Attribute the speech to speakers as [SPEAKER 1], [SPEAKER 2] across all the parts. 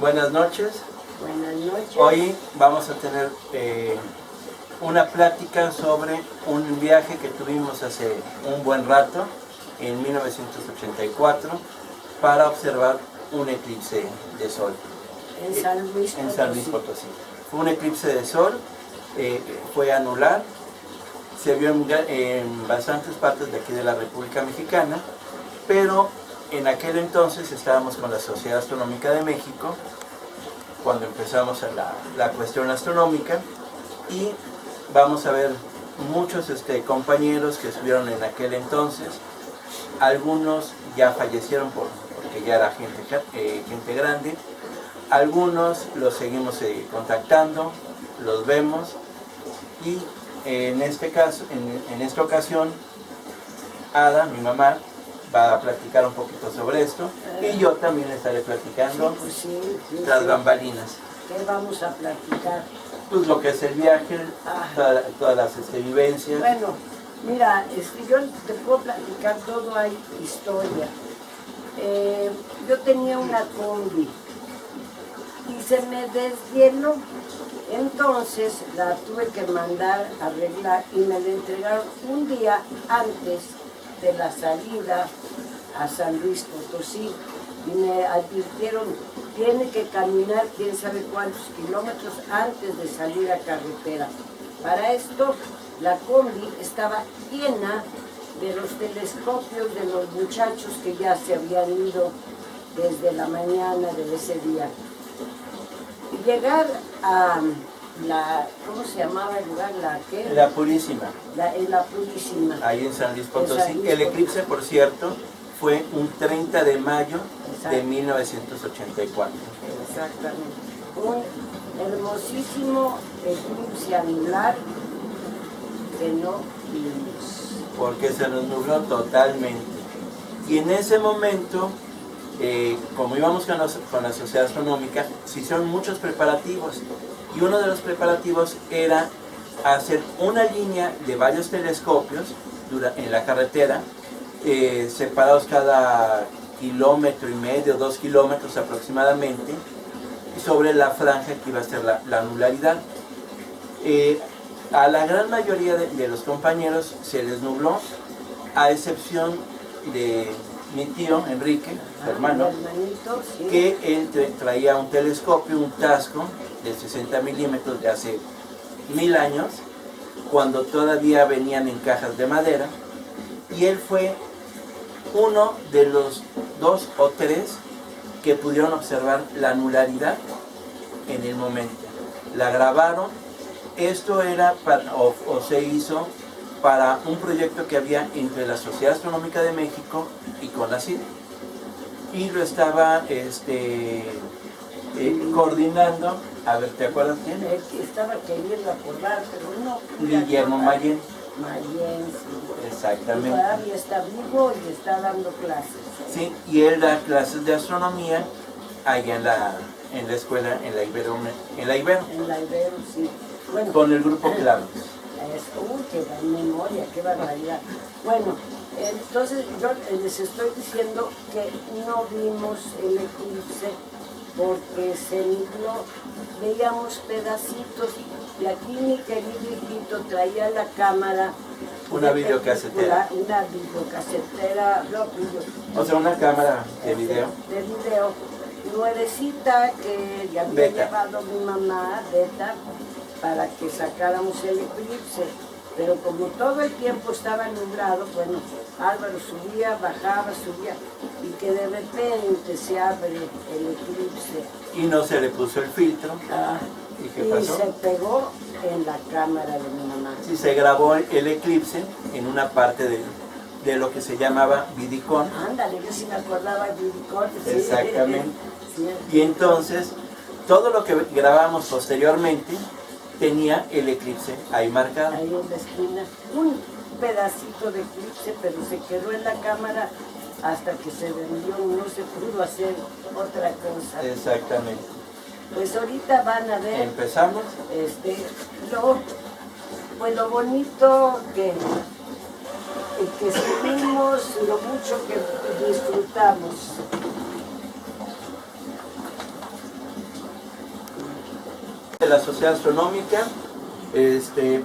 [SPEAKER 1] Buenas noches.
[SPEAKER 2] Buenas noches.
[SPEAKER 1] Hoy vamos a tener una plática sobre un viaje que tuvimos hace un buen rato, en 1984, para observar un eclipse de sol.
[SPEAKER 2] En San Luis Potosí.
[SPEAKER 1] En San Luis Potosí. Fue un eclipse de sol, fue anular, se vio en bastantes partes de aquí de la República Mexicana, pero en aquel entonces estábamos con la Sociedad Astronómica de México, cuando empezamos la cuestión astronómica, y vamos a ver muchos compañeros que estuvieron en aquel entonces. Algunos ya fallecieron porque ya era gente grande, algunos los seguimos contactando, los vemos, y en este caso, en esta ocasión, Ada, mi mamá, va a platicar un poquito sobre esto, y yo también estaré platicando tras bambalinas.
[SPEAKER 2] ¿Qué vamos a platicar?
[SPEAKER 1] Pues lo que es el viaje, todas las vivencias.
[SPEAKER 2] Bueno, mira, yo te puedo platicar todo, hay historia. Yo tenía una combi y se me deshieló, entonces la tuve que mandar a arreglar y me la entregaron un día antes de la salida a San Luis Potosí, y me advirtieron, tiene que caminar quién sabe cuántos kilómetros antes de salir a carretera. Para esto, la combi estaba llena de los telescopios de los muchachos que ya se habían ido desde la mañana de ese día. Y llegar a ¿cómo se llamaba el lugar?
[SPEAKER 1] La Purísima.
[SPEAKER 2] La Purísima.
[SPEAKER 1] Ahí en San Luis Potosí. El eclipse, por cierto, fue un 30 de mayo de 1984.
[SPEAKER 2] Exactamente. Un hermosísimo eclipse anular que no vimos.
[SPEAKER 1] Porque se nos nubló totalmente. Y en ese momento, como íbamos con la Sociedad Astronómica, se hicieron muchos preparativos. Y uno de los preparativos era hacer una línea de varios telescopios en la carretera, separados cada 1,5 kilómetros, 2 kilómetros aproximadamente, sobre la franja que iba a ser la anularidad. A la gran mayoría de los compañeros se les nubló, a excepción de mi tío Enrique, su hermano,
[SPEAKER 2] sí,
[SPEAKER 1] que él traía un telescopio, un Tasco de 60 milímetros de hace 1000 años, cuando todavía venían en cajas de madera, y él fue uno de los 2 o 3 que pudieron observar la anularidad en el momento. La grabaron. Esto era o se hizo para un proyecto que había entre la Sociedad Astronómica de México y CONACYT, y lo estaba coordinando. A ver, ¿te acuerdas quién?
[SPEAKER 2] Estaba queriendo acordar, pero no.
[SPEAKER 1] Guillermo Mayén.
[SPEAKER 2] Mayén, sí.
[SPEAKER 1] Exactamente.
[SPEAKER 2] Todavía está vivo y está dando clases.
[SPEAKER 1] Sí, y él da clases de astronomía allá en la escuela, en la Ibero.
[SPEAKER 2] En la Ibero, sí. Bueno,
[SPEAKER 1] con el grupo Claves.
[SPEAKER 2] Uy, qué memoria, qué barbaridad. Bueno, entonces yo les estoy diciendo que no vimos el eclipse porque se nubló, veíamos pedacitos, y aquí mi querido hijito traía la cámara.
[SPEAKER 1] Una videocasetera.
[SPEAKER 2] Una videocasetera,
[SPEAKER 1] o sea, una cámara de video.
[SPEAKER 2] De video, nuevecita que ya había llevado mi mamá, Beta, para que sacáramos el eclipse. Pero como todo el tiempo estaba nublado, bueno, Álvaro subía, bajaba, subía, y que de repente se abre el eclipse.
[SPEAKER 1] Y no se le puso el filtro. ¿Y qué pasó?
[SPEAKER 2] Y se pegó en la cámara de mi mamá.
[SPEAKER 1] Sí, se grabó el eclipse en una parte de lo que se llamaba Vidicón.
[SPEAKER 2] Ándale, yo sí me acordaba de Vidicón.
[SPEAKER 1] Exactamente.
[SPEAKER 2] Sí.
[SPEAKER 1] Y entonces, todo lo que grabamos posteriormente tenía el eclipse ahí marcado.
[SPEAKER 2] Ahí en la esquina, un pedacito de eclipse, pero se quedó en la cámara hasta que se vendió, no se pudo hacer otra cosa.
[SPEAKER 1] Exactamente.
[SPEAKER 2] Pues ahorita van a ver.
[SPEAKER 1] ¿Empezamos?
[SPEAKER 2] Lo bonito que subimos, lo mucho que disfrutamos.
[SPEAKER 1] de la Sociedad Astronómica. Es la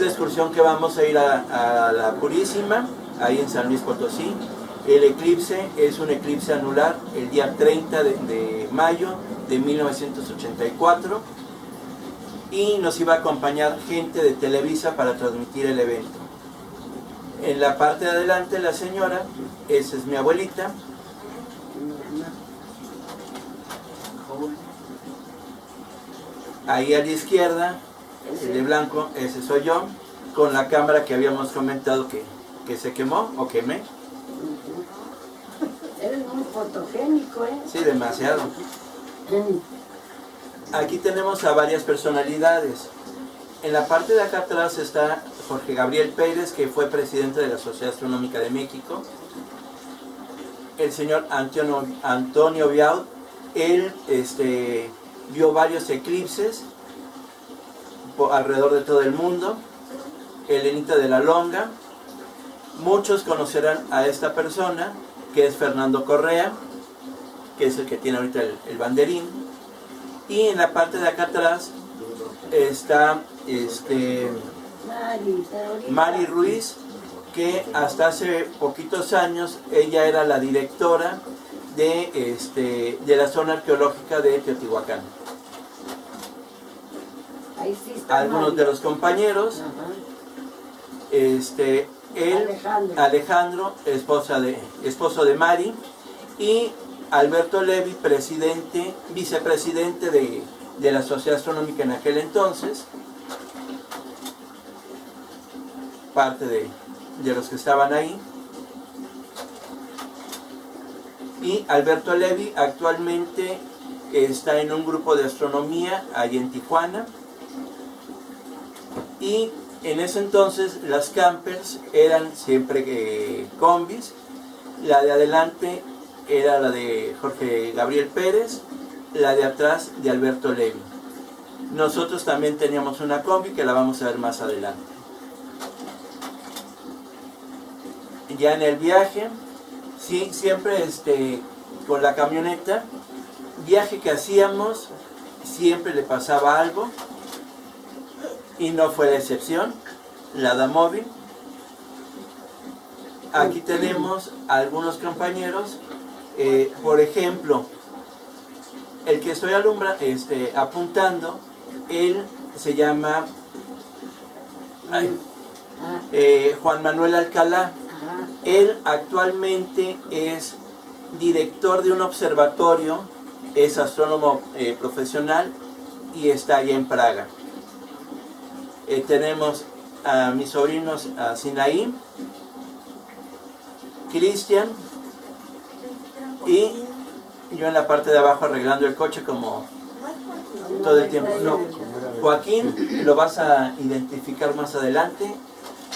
[SPEAKER 1] excursión que vamos a ir a la Purísima, ahí en San Luis Potosí. El eclipse es un eclipse anular el día 30 de mayo de 1984 y nos iba a acompañar gente de Televisa para transmitir el evento. En la parte de adelante la señora, esa es mi abuelita. Ahí a la izquierda, el de blanco, ese soy yo, con la cámara que habíamos comentado que se quemó o quemé.
[SPEAKER 2] Eres muy fotogénico, ¿eh?
[SPEAKER 1] Sí, demasiado. Aquí tenemos a varias personalidades. En la parte de acá atrás está Jorge Gabriel Pérez, que fue presidente de la Sociedad Astronómica de México. El señor Antonio Viaud, él vio varios eclipses alrededor de todo el mundo. Elenita de la Longa. Muchos conocerán a esta persona, que es Fernando Correa, que es el que tiene ahorita el banderín. Y en la parte de acá atrás está Mari Ruiz, que hasta hace poquitos años ella era la directora de la zona arqueológica de Teotihuacán.
[SPEAKER 2] Ahí sí está
[SPEAKER 1] Algunos
[SPEAKER 2] Mari.
[SPEAKER 1] de los compañeros, Alejandro, esposo de Mari, y Alberto Levi, vicepresidente de la Sociedad Astronómica en aquel entonces, parte de los que estaban ahí. Y Alberto Levi actualmente está en un grupo de astronomía allí en Tijuana. Y en ese entonces las campers eran siempre combis. La de adelante era la de Jorge Gabriel Pérez, la de atrás de Alberto Levi. Nosotros también teníamos una combi que la vamos a ver más adelante. Ya en el viaje, sí, siempre con la camioneta, viaje que hacíamos, siempre le pasaba algo, y no fue la excepción, la Damóvil. Aquí tenemos algunos compañeros, por ejemplo, el que estoy apuntando, él se llama Juan Manuel Alcalá. Él actualmente es director de un observatorio, es astrónomo profesional y está allá en Praga. Tenemos a mis sobrinos, a Sinaí, Cristian, y yo en la parte de abajo arreglando el coche como todo el tiempo. No, Joaquín lo vas a identificar más adelante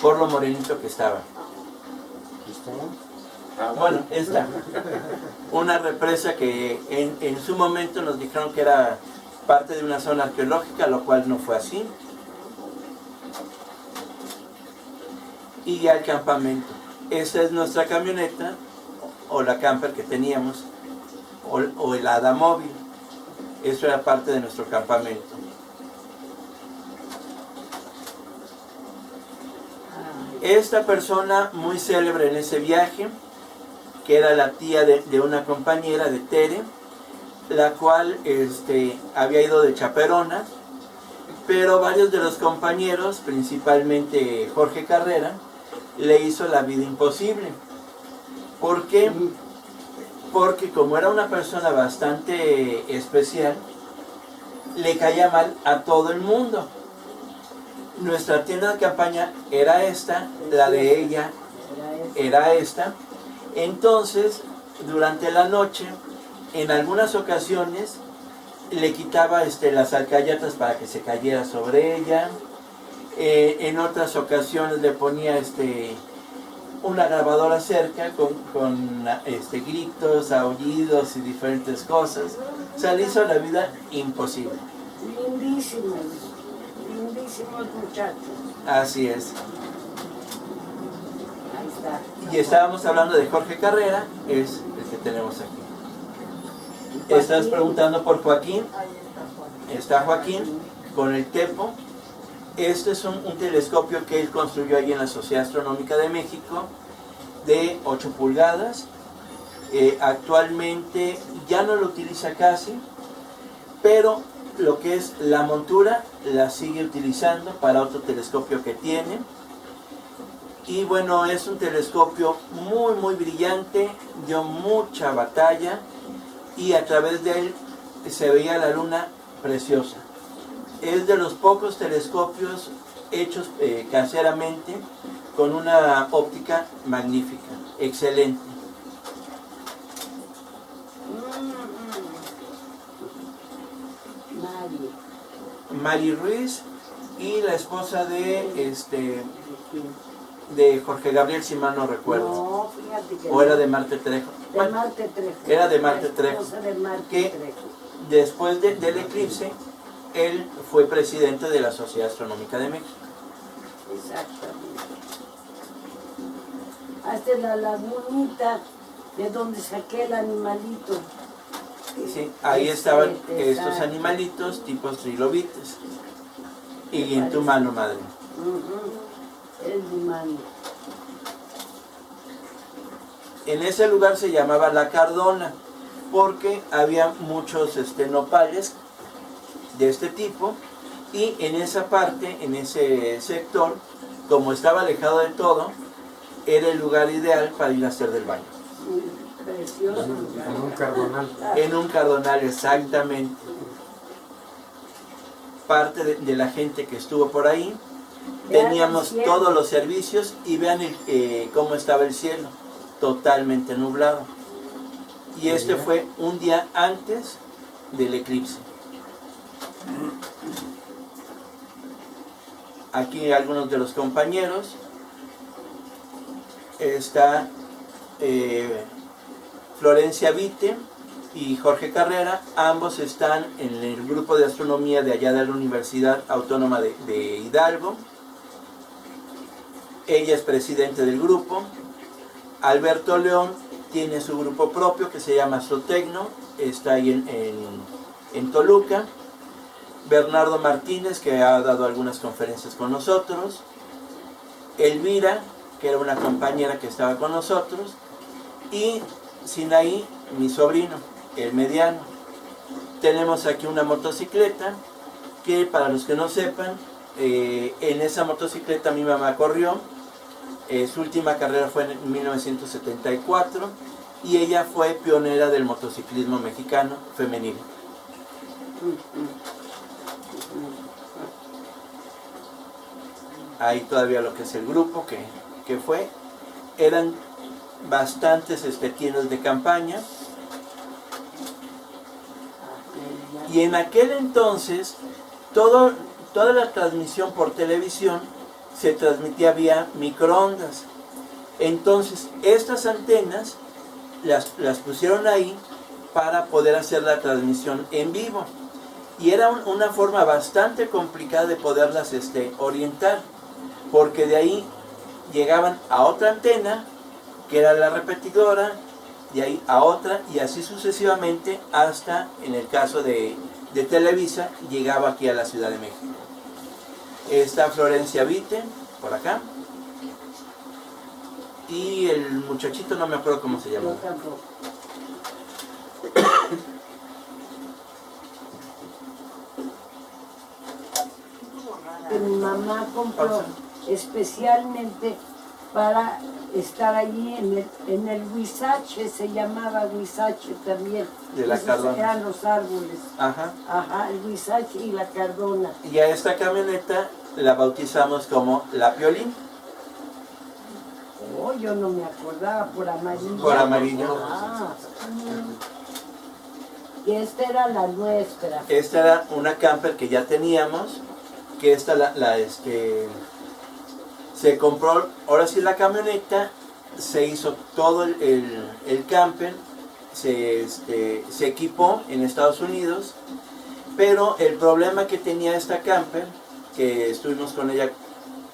[SPEAKER 1] por lo morenito que estaba. Bueno, esta, una represa que en su momento nos dijeron que era parte de una zona arqueológica, lo cual no fue así. Y ya el campamento. Esta es nuestra camioneta, o la camper que teníamos, o el Hada móvil. Eso era parte de nuestro campamento. Esta persona muy célebre en ese viaje, que era la tía de una compañera de Tere, la cual había ido de chaperona, pero varios de los compañeros, principalmente Jorge Carrera, le hizo la vida imposible. ¿Por qué? Porque como era una persona bastante especial, le caía mal a todo el mundo. Nuestra tienda de campaña era esta, la de ella era esta. Entonces, durante la noche, en algunas ocasiones, le quitaba las alcayatas para que se cayera sobre ella. En otras ocasiones le ponía una grabadora cerca con gritos, aullidos y diferentes cosas. O sea, le hizo la vida imposible.
[SPEAKER 2] Lindísimos, lindísimos muchachos.
[SPEAKER 1] Así es.
[SPEAKER 2] Ahí está.
[SPEAKER 1] Y estábamos hablando de Jorge Carrera, es el que tenemos aquí. ¿Estás preguntando por Joaquín? está Joaquín con el TEPO. Este es un telescopio que él construyó ahí en la Sociedad Astronómica de México, de 8 pulgadas. Actualmente ya no lo utiliza casi, pero lo que es la montura la sigue utilizando para otro telescopio que tiene. Y bueno, es un telescopio muy brillante, dio mucha batalla y a través de él se veía la luna preciosa. Es de los pocos telescopios hechos caseramente con una óptica magnífica, excelente. Mari Ruiz y la esposa de Jorge Gabriel, si mal no recuerdo.
[SPEAKER 2] No, fíjate que
[SPEAKER 1] o era de Marte Trejo.
[SPEAKER 2] De Marte Trejo.
[SPEAKER 1] Era de Marte Trejo.
[SPEAKER 2] De Marte
[SPEAKER 1] que
[SPEAKER 2] Trejo.
[SPEAKER 1] Después del eclipse, él fue presidente de la Sociedad Astronómica de México.
[SPEAKER 2] Exactamente. Hasta la lagunita de donde saqué el animalito.
[SPEAKER 1] Sí, ahí estaban estos animalitos tipos trilobites. Y en tu mano, madre.
[SPEAKER 2] Es mi mano.
[SPEAKER 1] En ese lugar se llamaba La Cardona, porque había muchos nopales de este tipo, y en esa parte, en ese sector, como estaba alejado de todo, era el lugar ideal para ir a hacer del baño.
[SPEAKER 2] Precioso.
[SPEAKER 3] En un cardonal.
[SPEAKER 1] En un cardonal, exactamente. Parte de la gente que estuvo por ahí, teníamos todos los servicios y vean cómo estaba el cielo, totalmente nublado. Y este fue un día antes del eclipse. Aquí algunos de los compañeros. Está Florencia Vite y Jorge Carrera. Ambos están en el grupo de astronomía de allá de la Universidad Autónoma de Hidalgo. Ella es presidente del grupo. Alberto León tiene su grupo propio que se llama Astrotecno, está ahí en Toluca. Bernardo Martínez, que ha dado algunas conferencias con nosotros. Elvira, que era una compañera que estaba con nosotros. Y Sinaí, mi sobrino, el mediano. Tenemos aquí una motocicleta que, para los que no sepan, en esa motocicleta mi mamá corrió. Su última carrera fue en 1974 y ella fue pionera del motociclismo mexicano femenino. Ahí todavía lo que es el grupo que fue. Eran bastantes tiendas de campaña. Y en aquel entonces toda la transmisión por televisión se transmitía vía microondas. Entonces estas antenas las pusieron ahí para poder hacer la transmisión en vivo. Y era una forma bastante complicada de poderlas orientar, porque de ahí llegaban a otra antena, que era la repetidora, de ahí a otra, y así sucesivamente hasta, en el caso de Televisa, llegaba aquí a la Ciudad de México. Está Florencia Vite, por acá. Y el muchachito, no me acuerdo cómo se llama.
[SPEAKER 2] Que mi mamá compró especialmente para estar allí en el Huizache, se llamaba Huizache también.
[SPEAKER 1] De la Cardona.
[SPEAKER 2] Eran los árboles.
[SPEAKER 1] Ajá.
[SPEAKER 2] Ajá, el Huizache y la Cardona.
[SPEAKER 1] Y a esta camioneta la bautizamos como La Piolín.
[SPEAKER 2] Oh, yo no me acordaba, por amarillo.
[SPEAKER 1] Por amarillo.
[SPEAKER 2] Ah. Y esta era la nuestra.
[SPEAKER 1] Esta era una camper que ya teníamos, que esta se compró, ahora sí la camioneta, se hizo todo el camper, se equipó en Estados Unidos, pero el problema que tenía esta camper, que estuvimos con ella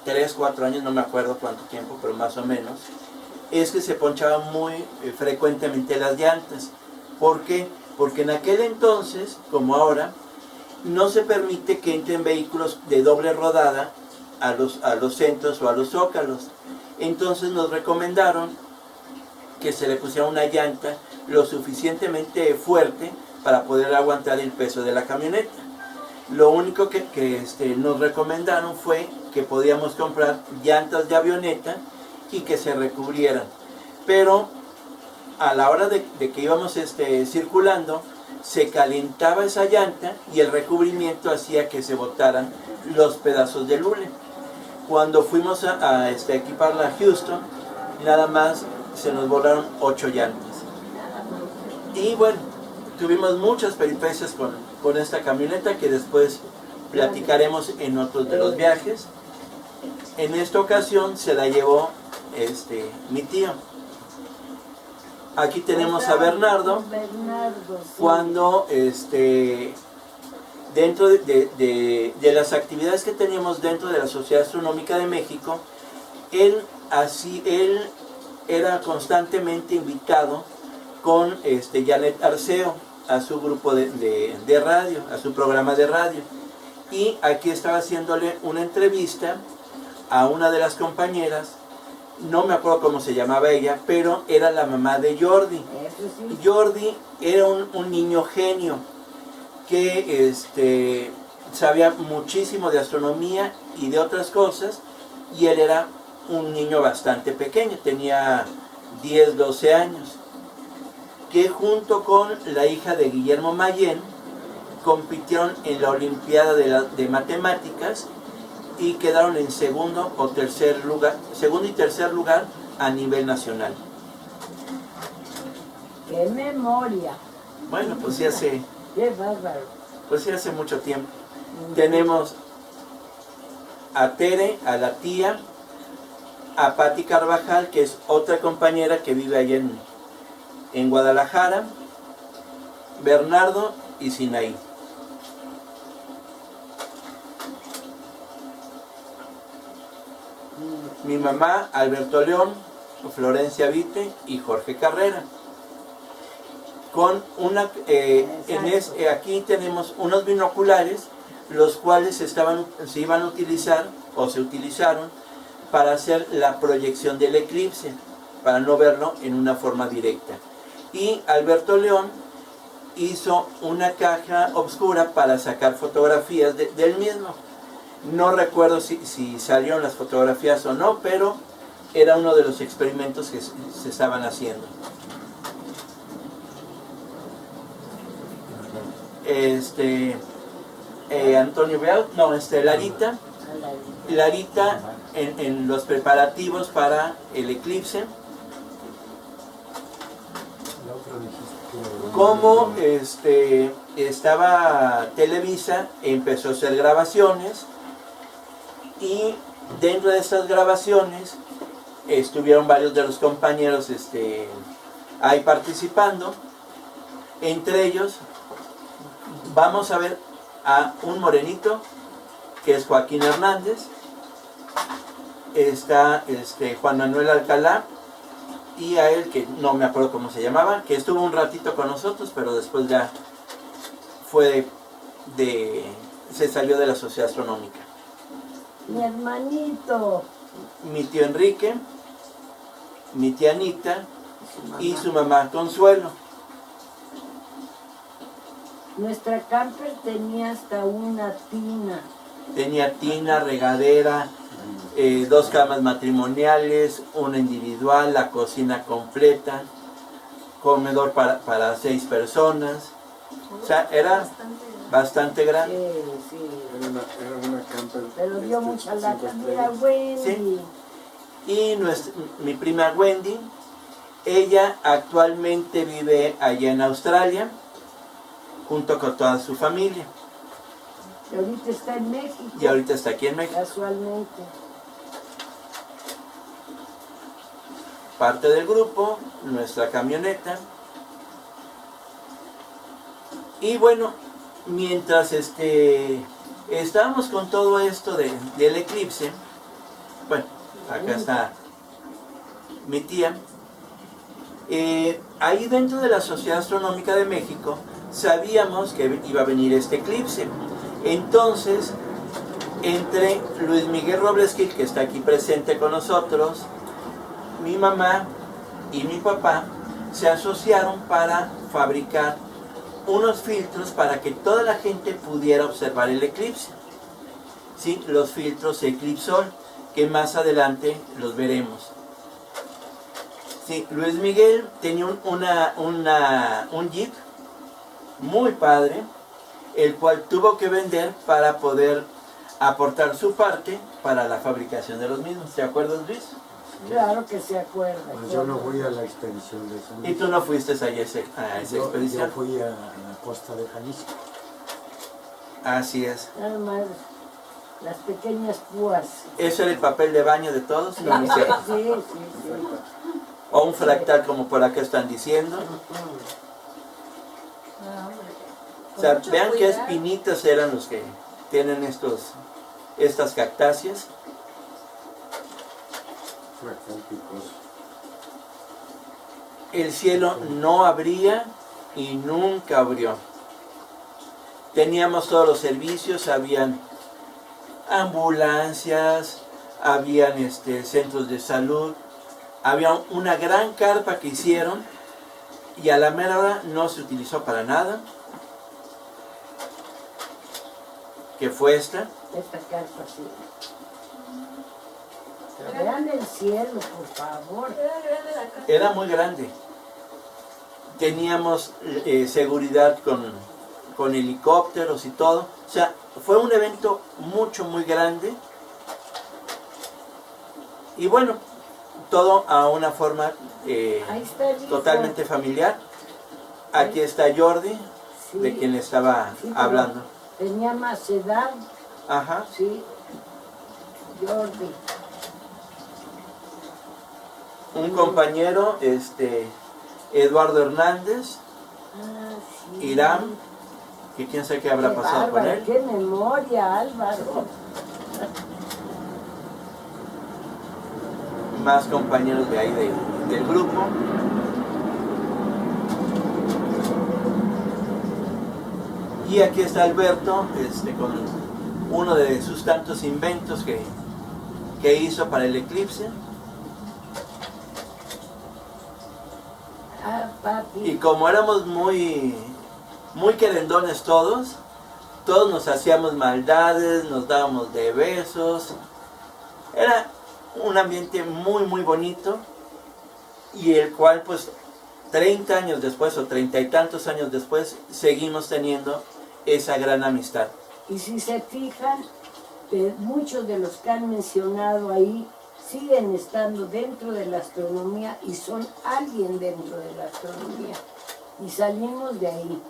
[SPEAKER 1] 3, 4 años, no me acuerdo cuánto tiempo, pero más o menos, es que se ponchaban muy frecuentemente las llantas. ¿Por qué? Porque en aquel entonces, como ahora, no se permite que entren vehículos de doble rodada a los centros o a los zócalos. Entonces nos recomendaron que se le pusiera una llanta lo suficientemente fuerte para poder aguantar el peso de la camioneta. Lo único que nos recomendaron fue que podíamos comprar llantas de avioneta y que se recubrieran. Pero a la hora de que íbamos circulando, se calentaba esa llanta y el recubrimiento hacía que se botaran los pedazos de hule. Cuando fuimos a equiparla a Houston, nada más se nos volaron 8 llantas. Y bueno, tuvimos muchas peripecias con esta camioneta que después platicaremos en otros de los viajes. En esta ocasión se la llevó mi tío. Aquí tenemos a Bernardo, cuando dentro de las actividades que teníamos dentro de la Sociedad Astronómica de México, él era constantemente invitado con Janet Arceo a su grupo de radio, a su programa de radio. Y aquí estaba haciéndole una entrevista a una de las compañeras, no me acuerdo cómo se llamaba ella, pero era la mamá de Jordi. Jordi era un niño genio que sabía muchísimo de astronomía y de otras cosas, y él era un niño bastante pequeño, tenía 10, 12 años, que junto con la hija de Guillermo Mayén compitieron en la Olimpiada de Matemáticas y quedaron en segundo y tercer lugar a nivel nacional.
[SPEAKER 2] ¡Qué memoria!
[SPEAKER 1] Bueno, pues sí hace...
[SPEAKER 2] ¡Qué bárbaro!
[SPEAKER 1] Pues sí hace mucho tiempo. Tenemos a Tere, a la tía, a Patti Carvajal, que es otra compañera que vive allá en Guadalajara, Bernardo y Sinaí. Mi mamá, Alberto León, Florencia Vite y Jorge Carrera. Con aquí tenemos unos binoculares, los cuales se iban a utilizar o se utilizaron para hacer la proyección del eclipse, para no verlo en una forma directa. Y Alberto León hizo una caja oscura para sacar fotografías del mismo. No recuerdo si salieron las fotografías o no, pero era uno de los experimentos que se estaban haciendo. Antonio Beal, no, Larita en los preparativos para el eclipse. Como estaba Televisa, empezó a hacer grabaciones, y dentro de estas grabaciones estuvieron varios de los compañeros ahí participando. Entre ellos vamos a ver a un morenito que es Joaquín Hernández, está Juan Manuel Alcalá, y a él, que no me acuerdo cómo se llamaba, que estuvo un ratito con nosotros, pero después ya se salió de la Sociedad Astronómica.
[SPEAKER 2] Mi hermanito.
[SPEAKER 1] Mi tío Enrique, mi tía Anita y su mamá Consuelo.
[SPEAKER 2] Nuestra camper tenía hasta una tina.
[SPEAKER 1] Tenía tina, regadera, 2 camas matrimoniales, una individual, la cocina completa, comedor para 6 personas. O sea, era bastante grande.
[SPEAKER 2] Sí.
[SPEAKER 3] Era una camper.
[SPEAKER 2] Pero dio mucha lata. Mira, Wendy.
[SPEAKER 1] Sí. Y mi prima Wendy, ella actualmente vive allá en Australia, junto con toda su familia.
[SPEAKER 2] Y ahorita está en México.
[SPEAKER 1] Y ahorita está aquí en México.
[SPEAKER 2] Casualmente.
[SPEAKER 1] Parte del grupo, nuestra camioneta. Y bueno, mientras estábamos con todo esto del eclipse, bueno, acá está mi tía. Ahí dentro de la Sociedad Astronómica de México sabíamos que iba a venir este eclipse. Entonces, entre Luis Miguel Robles Gil, que está aquí presente con nosotros, mi mamá y mi papá se asociaron para fabricar unos filtros para que toda la gente pudiera observar el eclipse. ¿Sí? Los filtros Eclipsol, que más adelante los veremos. Sí, Luis Miguel tenía un Jeep muy padre, el cual tuvo que vender para poder aportar su parte para la fabricación de los mismos. ¿Te acuerdas, Luis?
[SPEAKER 2] Claro que se acuerda.
[SPEAKER 3] Pues yo no fui a la expedición de San
[SPEAKER 1] ¿Y tú no fuiste a esa expedición?
[SPEAKER 3] Yo fui a la costa de Jalisco.
[SPEAKER 1] Así es.
[SPEAKER 2] Nada más las pequeñas púas.
[SPEAKER 1] ¿Eso era el papel de baño de todos? No, no es cierto.
[SPEAKER 2] Sí, sí, sí.
[SPEAKER 1] O un fractal como por acá están diciendo. O sea, vean qué espinitas eran los que tienen estas cactáceas.
[SPEAKER 3] Fractal picoso.
[SPEAKER 1] El cielo no abría y nunca abrió. Teníamos todos los servicios, habían ambulancias, habían centros de salud, había una gran carpa que hicieron y a la mera hora no se utilizó para nada, que fue esta.
[SPEAKER 2] Esta carpa, sí. Pero vean el cielo, por favor.
[SPEAKER 1] Era muy grande. Teníamos seguridad con helicópteros y todo. O sea, fue un evento muy grande. Y bueno, todo a una forma
[SPEAKER 2] Ahí está el hijo.
[SPEAKER 1] totalmente familiar. Aquí está Jordi,
[SPEAKER 2] Sí,
[SPEAKER 1] de quien le estaba
[SPEAKER 2] sí, pero
[SPEAKER 1] hablando.
[SPEAKER 2] tenía más edad,
[SPEAKER 1] Ajá.
[SPEAKER 2] sí. Jordi.
[SPEAKER 1] Un compañero, Eduardo Hernández,
[SPEAKER 2] Ah, sí.
[SPEAKER 1] Irán, que quién sabe qué habrá
[SPEAKER 2] Qué
[SPEAKER 1] pasado con
[SPEAKER 2] bárbaro,
[SPEAKER 1] él.
[SPEAKER 2] qué memoria, Álvaro.
[SPEAKER 1] Más compañeros de ahí del grupo. Y aquí está Alberto, con uno de sus tantos inventos que hizo para el eclipse.
[SPEAKER 2] Ah, papi.
[SPEAKER 1] Y como éramos muy querendones todos nos hacíamos maldades, nos dábamos de besos. Era un ambiente muy bonito, y el cual pues 30 años después o 30 y tantos años después seguimos teniendo esa gran amistad.
[SPEAKER 2] Y si se fijan, muchos de los que han mencionado ahí siguen estando dentro de la astronomía y son alguien dentro de la astronomía. Y salimos de ahí,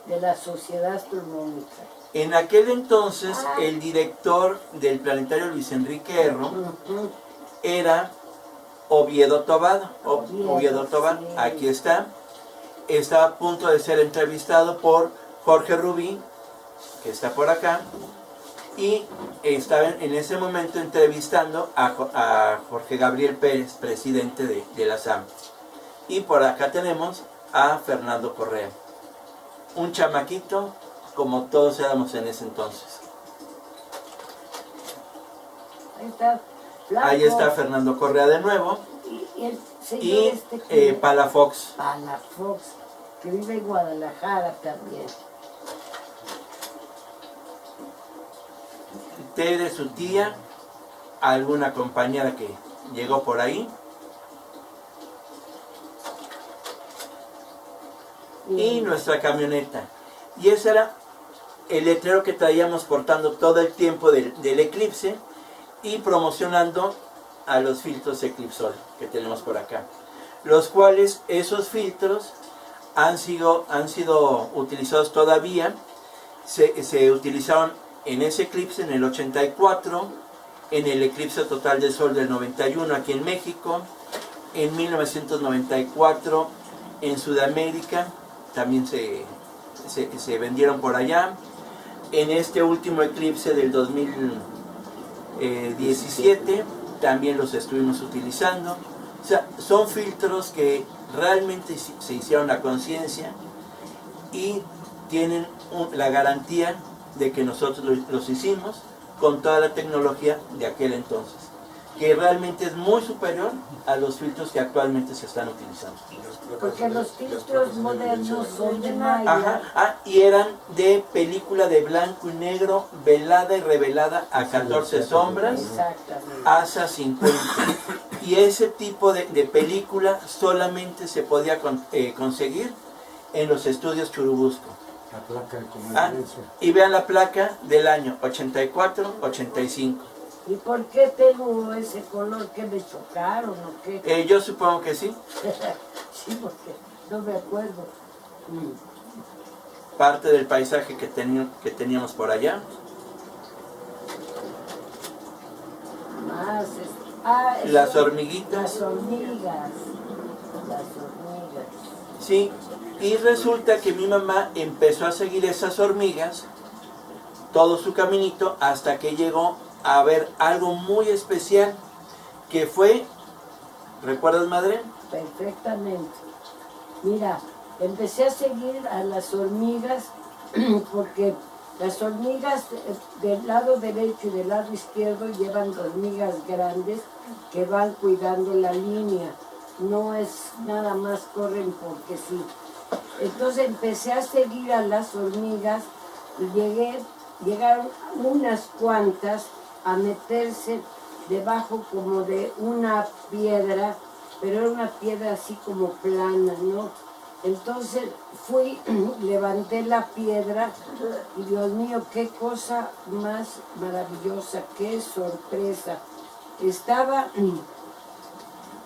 [SPEAKER 2] de la Sociedad Astronómica.
[SPEAKER 1] En aquel entonces el director del planetario Luis Enrique Erro
[SPEAKER 2] Ujú.
[SPEAKER 1] era Oviedo Tobado. Oviedo Tobado,
[SPEAKER 2] sí.
[SPEAKER 1] aquí está. Estaba a punto de ser entrevistado por Jorge Rubí, que está por acá, y estaba en ese momento entrevistando a Jorge Gabriel Pérez, presidente de la SAM. Y por acá tenemos a Fernando Correa, un chamaquito como todos éramos en ese entonces.
[SPEAKER 2] Ahí está. Flaco.
[SPEAKER 1] Ahí está Fernando Correa de nuevo.
[SPEAKER 2] Y el señor
[SPEAKER 1] Y
[SPEAKER 2] que
[SPEAKER 1] Palafox.
[SPEAKER 2] Palafox, que vive en Guadalajara también.
[SPEAKER 1] Tere, su tía, alguna compañera que llegó por ahí. Y nuestra camioneta. Y ese era el letrero que traíamos portando todo el tiempo del eclipse y promocionando a los filtros Eclipsol que tenemos por acá. Los cuales, esos filtros han sido utilizados todavía. Se utilizaron en ese eclipse en el 84, en el eclipse total del Sol del 91 aquí en México, en 1994 en Sudamérica, también se vendieron por allá, en este último eclipse del 2017 también los estuvimos utilizando. O sea, son filtros que realmente se hicieron a conciencia y tienen la garantía de que nosotros los hicimos con toda la tecnología de aquel entonces, que realmente es muy superior a los filtros que actualmente se están utilizando.
[SPEAKER 2] Porque los filtros modernos son de Maya.
[SPEAKER 1] Ajá, y eran de película de blanco y negro, velada y revelada a 14 sombras,
[SPEAKER 2] Exactamente.
[SPEAKER 1] ASA 50. Y ese tipo de película solamente se podía conseguir en los estudios Churubusco.
[SPEAKER 3] La placa de convivencia.
[SPEAKER 1] Y vean la placa del año 84-85.
[SPEAKER 2] ¿Y por qué tengo ese color? ¿Que me chocaron o qué?
[SPEAKER 1] Yo supongo que sí.
[SPEAKER 2] Sí, porque no me acuerdo.
[SPEAKER 1] Parte del paisaje que teníamos por allá.
[SPEAKER 2] Más.
[SPEAKER 1] Las hormiguitas.
[SPEAKER 2] Las hormigas. Las hormigas.
[SPEAKER 1] Sí, y resulta que mi mamá empezó a seguir esas hormigas todo su caminito hasta que llegó a ver algo muy especial que fue, ¿recuerdas, madre?
[SPEAKER 2] Perfectamente. Mira, empecé a seguir a las hormigas porque las hormigas del lado derecho y del lado izquierdo llevan hormigas grandes que van cuidando la línea. No es nada más corren porque sí. Entonces empecé a seguir a las hormigas y llegaron unas cuantas a meterse debajo como de una piedra, pero era una piedra así como plana, ¿no? Entonces fui, levanté la piedra y Dios mío, qué cosa más maravillosa, qué sorpresa. Estaba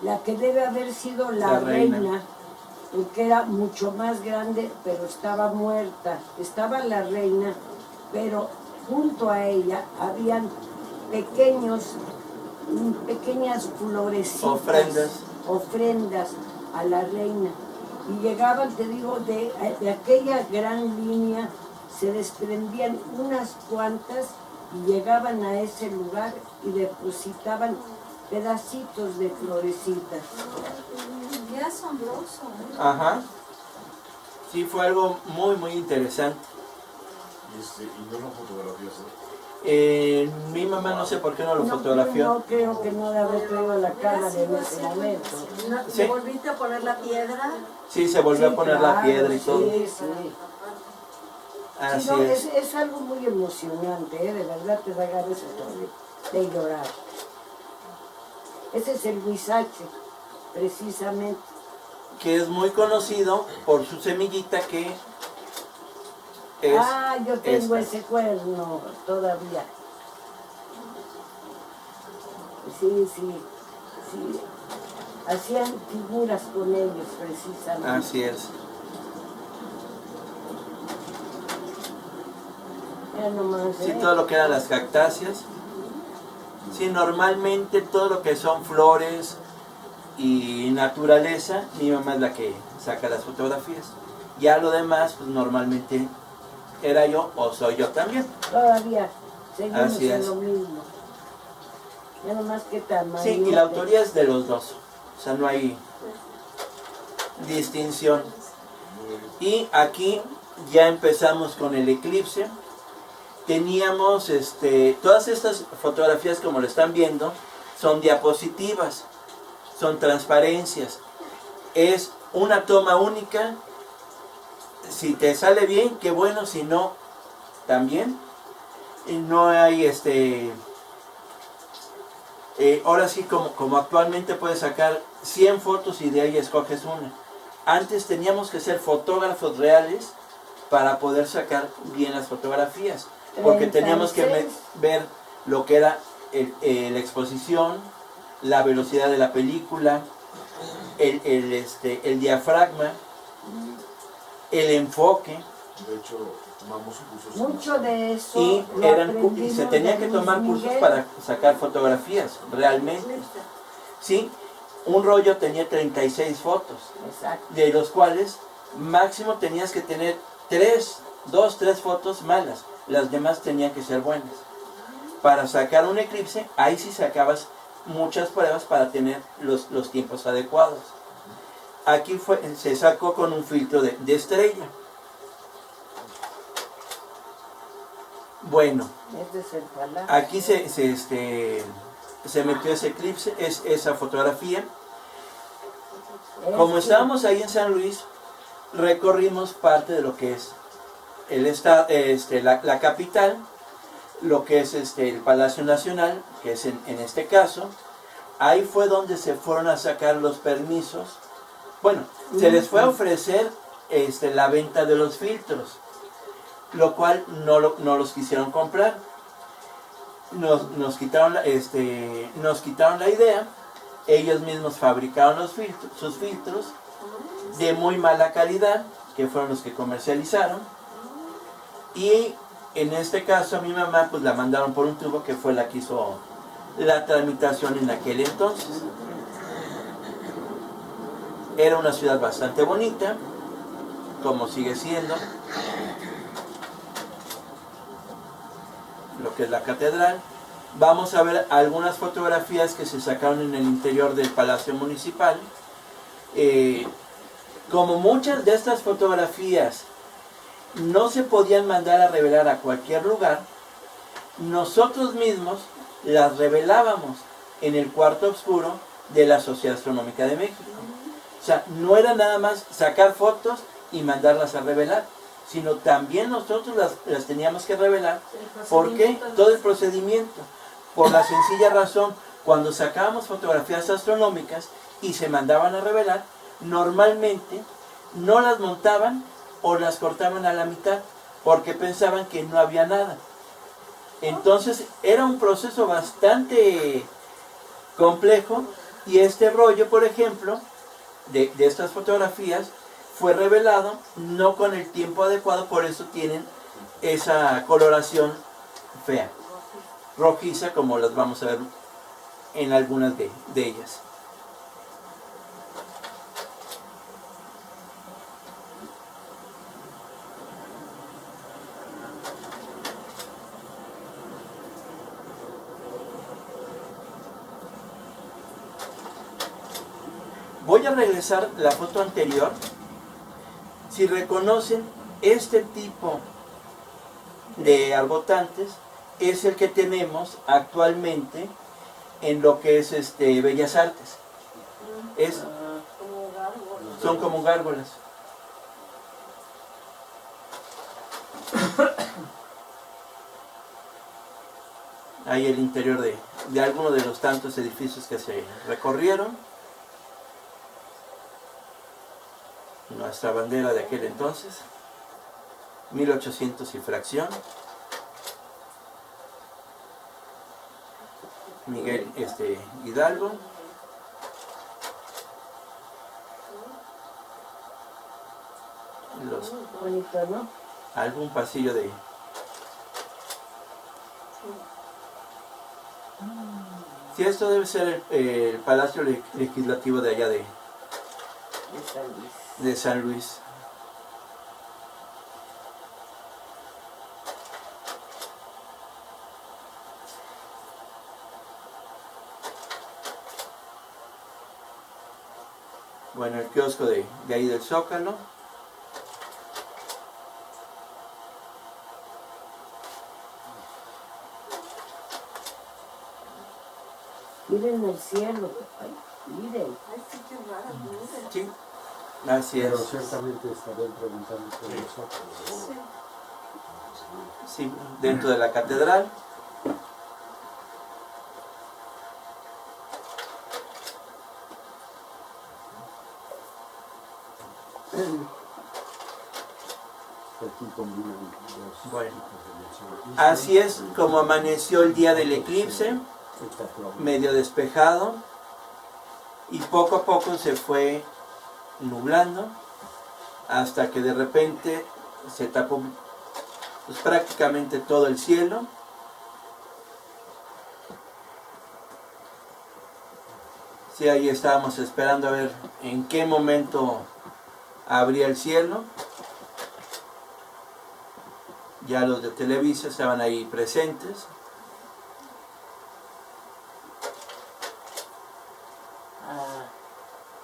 [SPEAKER 2] la que debe haber sido la reina, porque era mucho más grande, pero estaba muerta. Estaba la reina, pero junto a ella habían pequeñas florecitas, ofrendas a la reina. Y llegaban, te digo, de aquella gran línea, se desprendían unas cuantas y llegaban a ese lugar y depositaban pedacitos de florecitas.
[SPEAKER 4] Qué asombroso, ¿eh?
[SPEAKER 1] Ajá. Sí, fue algo muy, muy interesante.
[SPEAKER 5] ¿Y no lo fotografías?
[SPEAKER 1] Mi mamá no sé por qué no lo fotografió.
[SPEAKER 2] No creo que no le haber traído la cara de ese momento.
[SPEAKER 1] ¿Sí?
[SPEAKER 4] ¿Le volviste a poner la piedra?
[SPEAKER 1] Sí, se volvió a poner la piedra y todo.
[SPEAKER 2] Sí.
[SPEAKER 1] Así
[SPEAKER 2] Sí, no,
[SPEAKER 1] es.
[SPEAKER 2] es algo muy emocionante, ¿eh? De verdad te da ganas de llorar. Ese es el huizache, precisamente.
[SPEAKER 1] Que es muy conocido por su semillita que es
[SPEAKER 2] Yo tengo
[SPEAKER 1] esta.
[SPEAKER 2] ese cuerno todavía. Sí. Hacían figuras con ellos, precisamente.
[SPEAKER 1] Así es.
[SPEAKER 2] Ya nomás,
[SPEAKER 1] Sí, todo lo que eran las cactáceas. Sí, normalmente todo lo que son flores y naturaleza, mi mamá es la que saca las fotografías. Ya lo demás, pues normalmente era yo o soy yo también.
[SPEAKER 2] Todavía seguimos
[SPEAKER 1] Así
[SPEAKER 2] en
[SPEAKER 1] es.
[SPEAKER 2] lo mismo. Ya nomás que tamaño.
[SPEAKER 1] Sí, y la autoría es de los dos. O sea, no hay distinción. Y aquí ya empezamos con el eclipse. Teníamos todas estas fotografías, como lo están viendo, son diapositivas, son transparencias. Es una toma única. Si te sale bien, qué bueno, si no, también. Y no hay ahora sí, como actualmente puedes sacar 100 fotos y de ahí escoges una. Antes teníamos que ser fotógrafos reales para poder sacar bien las fotografías, porque teníamos que ver lo que era la exposición, la velocidad de la película, el diafragma, el enfoque.
[SPEAKER 5] De hecho, tomamos cursos.
[SPEAKER 2] Mucho de eso.
[SPEAKER 1] Y se tenía que tomar cursos para sacar fotografías, realmente. ¿Sí? Un rollo tenía 36 fotos,
[SPEAKER 2] Exacto.
[SPEAKER 1] de los cuales máximo tenías que tener 3 fotos malas. Las demás tenían que ser buenas. Para sacar un eclipse, ahí sí sacabas muchas pruebas para tener los tiempos adecuados. Aquí se sacó con un filtro de estrella. Bueno,
[SPEAKER 2] Este es el palacio.
[SPEAKER 1] aquí se metió ese eclipse, esa fotografía. Como estábamos ahí en San Luis, recorrimos parte de lo que es la capital, lo que es el Palacio Nacional, que es en este caso. Ahí fue donde se fueron a sacar los permisos. Bueno, se les fue a ofrecer la venta de los filtros, lo cual no los quisieron comprar. Nos quitaron la idea. Ellos mismos fabricaron sus filtros de muy mala calidad, que fueron los que comercializaron. Y en este caso a mi mamá pues la mandaron por un tubo, que fue la que hizo la tramitación en aquel entonces. Era una ciudad bastante bonita, como sigue siendo, lo que es la catedral. Vamos a ver algunas fotografías que se sacaron en el interior del Palacio Municipal. Como muchas de estas fotografías no se podían mandar a revelar a cualquier lugar, nosotros mismos las revelábamos en el cuarto oscuro de la Sociedad Astronómica de México. O sea, no era nada más sacar fotos y mandarlas a revelar, sino también nosotros las teníamos que revelar. ¿Por qué? Todo el procedimiento. Por la sencilla razón, cuando sacábamos fotografías astronómicas y se mandaban a revelar, normalmente no las montaban o las cortaban a la mitad, porque pensaban que no había nada. Entonces era un proceso bastante complejo, y este rollo, por ejemplo, de estas fotografías fue revelado no con el tiempo adecuado, por eso tienen esa coloración fea, rojiza, como las vamos a ver en algunas de ellas. Voy a regresar la foto anterior. Si reconocen, este tipo de arbotantes es el que tenemos actualmente en lo que es Bellas Artes. Son como gárgolas. Ahí el interior de alguno de los tantos edificios que se recorrieron. Nuestra bandera de aquel entonces, 1800 y fracción. Miguel Hidalgo.
[SPEAKER 2] Bonito, ¿no?
[SPEAKER 1] Algún pasillo de... Sí, esto debe ser el Palacio Legislativo de allá de San Luis. Bueno, el kiosco de ahí del Zócalo.
[SPEAKER 2] Miren el cielo. Ay, miren.
[SPEAKER 4] Ay, sí, qué raro, ¿no?
[SPEAKER 1] Sí, así es.
[SPEAKER 3] Pero ciertamente estarían preguntando por nosotros.
[SPEAKER 1] Sí, dentro de la catedral.
[SPEAKER 3] Aquí combinan dos
[SPEAKER 1] Bueno,
[SPEAKER 3] tipos de energía.
[SPEAKER 1] así es como amaneció el día del eclipse, medio despejado, y poco a poco se fue nublando hasta que de repente se tapó pues, prácticamente todo el cielo. Sí, ahí estábamos esperando a ver en qué momento abría el cielo. Ya los de Televisa estaban ahí presentes.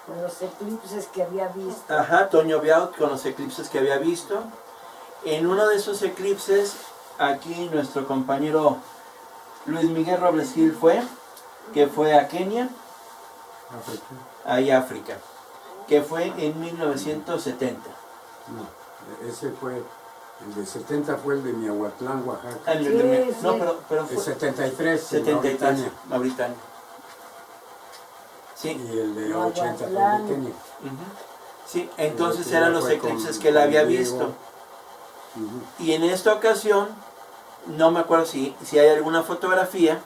[SPEAKER 2] Con los eclipses que había visto.
[SPEAKER 1] Ajá, Toño Biao con los eclipses que había visto. En uno de esos eclipses aquí nuestro compañero Luis Miguel Robles Gil que fue a Kenia,
[SPEAKER 3] África.
[SPEAKER 1] ahí África, que fue en 1970.
[SPEAKER 3] No, ese fue, el de 70 fue el de Miahuatlán, Oaxaca.
[SPEAKER 1] No,
[SPEAKER 2] sí.
[SPEAKER 1] pero
[SPEAKER 3] El
[SPEAKER 1] fue
[SPEAKER 3] 73,
[SPEAKER 1] 73,
[SPEAKER 3] Mauritania.
[SPEAKER 1] Mauritania. Sí.
[SPEAKER 3] Y el de
[SPEAKER 2] Miahuatlán.
[SPEAKER 3] 80 fue el de Kenia.
[SPEAKER 1] Ujú. Sí, entonces
[SPEAKER 3] El de
[SPEAKER 1] eran
[SPEAKER 3] Kenia
[SPEAKER 1] los
[SPEAKER 3] fue
[SPEAKER 1] eclipses
[SPEAKER 3] con-
[SPEAKER 1] que él había
[SPEAKER 3] con Diego.
[SPEAKER 1] visto.
[SPEAKER 3] Ujú.
[SPEAKER 1] Y en esta ocasión, no me acuerdo si hay alguna fotografía,